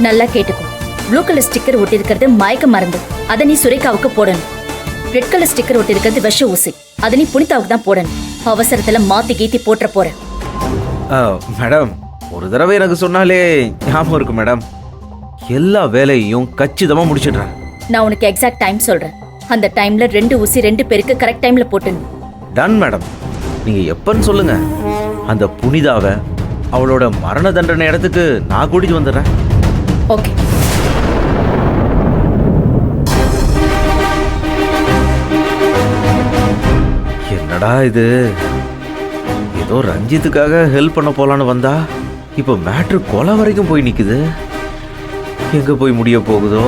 நல்லா கேட்டுக்கோ. Blue colour sticker ஒட்டி இருக்கிறது மயக்க மருந்து, அதை நீ சுரேகாவுக்கு போடணும். ரெட் கலர் ஸ்டிக்கர் ஒட்டி இருக்கிறது விஷ ஊசி, அதை நீ புனிதாவுக்கு தான் போடணும். அவசரத்துல மாத்தி கீத்தி போட்டுற போற. மேடம், ஒரு தடவை எனக்கு சொன்னாலே ஞாபகம் இருக்கு மேடம். எல்லா வேலையும் கச்சிதமா முடிச்சிடுறேன். நான் உனக்கு எக்ஸாக்ட் டைம் சொல்றேன். அந்த டைம்ல 2 ஊசி 2 பேருக்கு கரெக்ட் டைம்ல போட்டுணும். Ton madam. நீங்க எப்பன்னு சொல்லுங்க, அந்த புனிதாவை அவளோட மரண தண்டனை இடத்துக்கு நான் கூட்டிட்டு வந்துடுறேன். ஓகே. என்னடா இது, ஏதோ ரஞ்சித்துக்காக ஹெல்ப் பண்ண போலான்னு வந்தா இப்போ மேட்ரு கொலை வரைக்கும் போய் நிக்குது. எங்க போய் முடிய போகுதோ?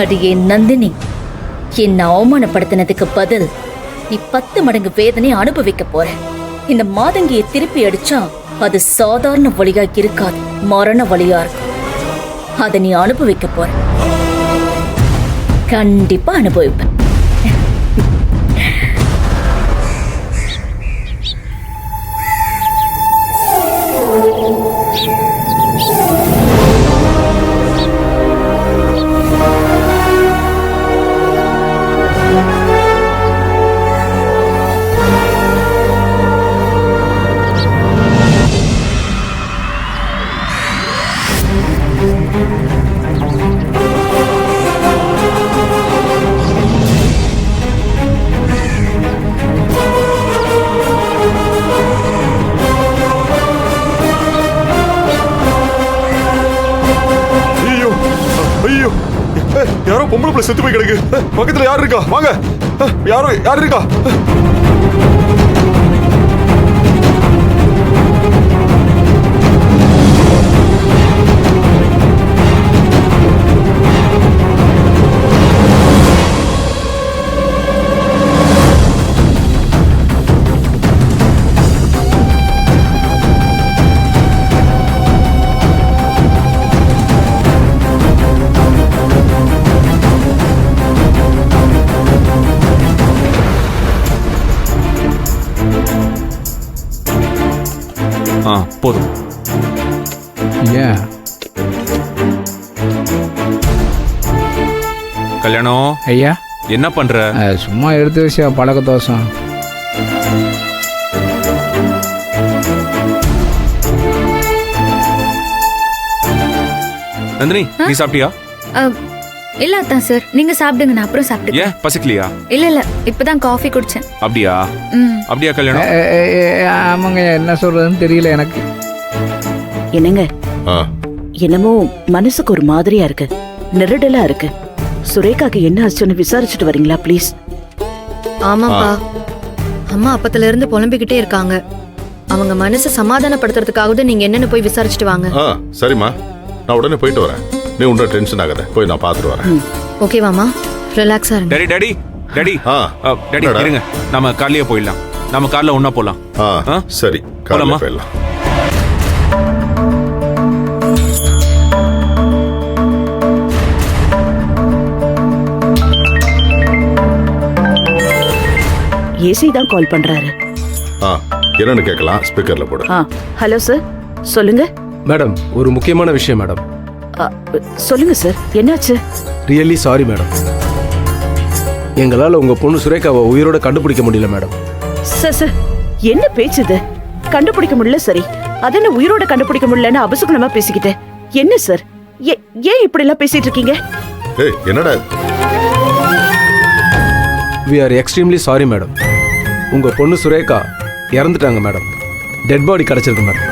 அடியே நந்தினி, என்ன அவமானப்படுத்தினதுக்கு பதில் நீ 10 மடங்கு வேதனை அனுபவிக்க போற. இந்த மாதங்கியை திருப்பி அடிச்சா அது சாதாரண வழியா இருக்காது, மரண வழியா இருக்கும். அதை நீ அனுபவிக்க போற. கண்டிப்பா அனுபவிப்ப. யாரோ பொம்பளை பிள்ளை செத்து போய் கிடக்கு. பக்கத்துல யார் இருக்கா? வாங்க. யார் இருக்கா? போதும். கல்யாணம் ஐயா, என்ன பண்ற? சும்மா எடுத்து வச்ச பழக்க தோசம். நந்தினி, நீ சாப்பிட்டியா? இல்ல அத்தான் சார், நீங்க சாப்பிடுங்க, நான் அப்புறம் சாப்பிடுங்க. ஏன் பசிக்கலையா? இல்ல இப்பதான் காஃபி குடிச்சேன். அப்படியா? அப்படியா கல்யாணம்? ஆமாங்க, என்ன சொல்றதுன்னு தெரியல எனக்கு. என்னங்க, என்னமோ மனசுக்கு ஒரு மாதிரியா இருக்கு, நெருடலா இருக்கு. சுரேகாக்கு என்ன ஆச்சுன்னு விசாரிச்சுட்டு வரீங்களா ப்ளீஸ்? ஆமாப்பா, அம்மா அப்பத்துல இருந்து புலம்பிக்கிட்டே இருக்காங்க. அவங்க மனசை சமாதானப்படுத்துறதுக்காவது நீங்க என்னன்னு போய் விசாரிச்சுட்டு வாங்க. சரிம்மா, நான் உடனே போயிட்டு வரேன். நீ ஒன்றும் டென்ஷன் ஆகாத, போய் நான் பார்த்துட்டு வரேன். ஓகேவாமா? ரிலாக்ஸா இருங்க. டாடி டாடி டாடி டாடி இருங்க, நம்ம கார்லயே போயிடலாம். நம்ம கார்ல ஒண்ணா போலாம். சரி, கார்ல போயிடலாம். ஏசி தான் கால் பண்றாரு. என்னன்னு கேட்கலாம், ஸ்பீக்கர்ல போடு. ஹலோ சார், சொல்லுங்க. மேடம், ஒரு முக்கியமான விஷயம் மேடம். சொல்லுங்க சார், என்னாச்சு? Really sorry madam. எங்களால் உங்க பொண்ணு சுரேகாவை உயிரோட கண்டுபிடிக்க முடியல மேடம். சார், என்ன பேச்சு இது? கண்டுபிடிக்க முடியல சரி, அதென்ன உயிரோட கண்டுபிடிக்க முடியலன்னு அபசுகுணமா பேசிக்கிட்டு என்ன சார்? ஏன் இப்படி எல்லாம் பேசிட்டு இருக்கீங்க? என்னடா? We are extremely sorry madam. உங்க பொண்ணு சுரேகா இறந்துட்டாங்க மேடம். டெட் பாடி கிடைச்சிருக்கு மேடம்.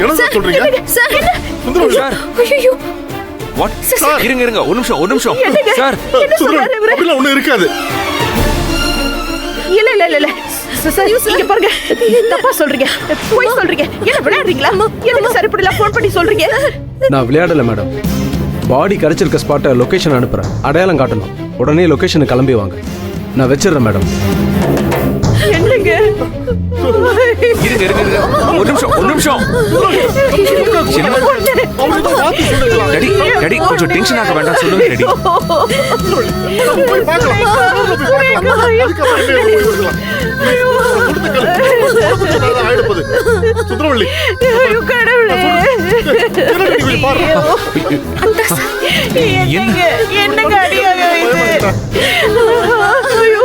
என்ன சொல்றீங்க? வாட்? இருங்க ஒரு நிமிஷம் சார். அப்படிலாம் ஒண்ணும் இருக்காது. இல்ல சார், இங்க பாருங்க, தப்பா சொல்றீங்க, போய் சொல்றீங்க. என்ன விளையாடுறீங்களா? எனக்கு சரிப்படல ஃபோன் பண்ணி சொல்றீங்க. நான் விளையாடல மேடம். பாடி கிடைச்சிருக்க ஸ்பாட்டை லொகேஷன் அனுப்புறேன், அடையாளம் காட்டணும். உடனே லொகேஷனுக்கு கிளம்பி வாங்க. நான் வச்சிடுறேன் மேடம். என்னங்க இருங்க இருங்க இருங்க ஒரு நிமிஷம் ஒரு நிமிஷம் என்ன? டாடி டாடி கொஞ்சம் டென்ஷன் ஆக வேண்டாம் சொல்லுங்க டாடி. போய் பார்க்கலாம். அதுக்கப்புறம் என்ன போய் வரலாம். ஆயிடுப்பது சுந்தரவள்ளி என்னங்க அடியாக இது? ஐயோ,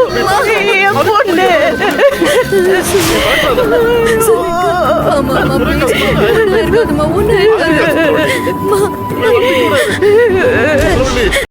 என் பொண்ணு. ஆமா ஆமா இருக்காதுமா ஒண்ணு இருக்காது சுந்தரவள்ளி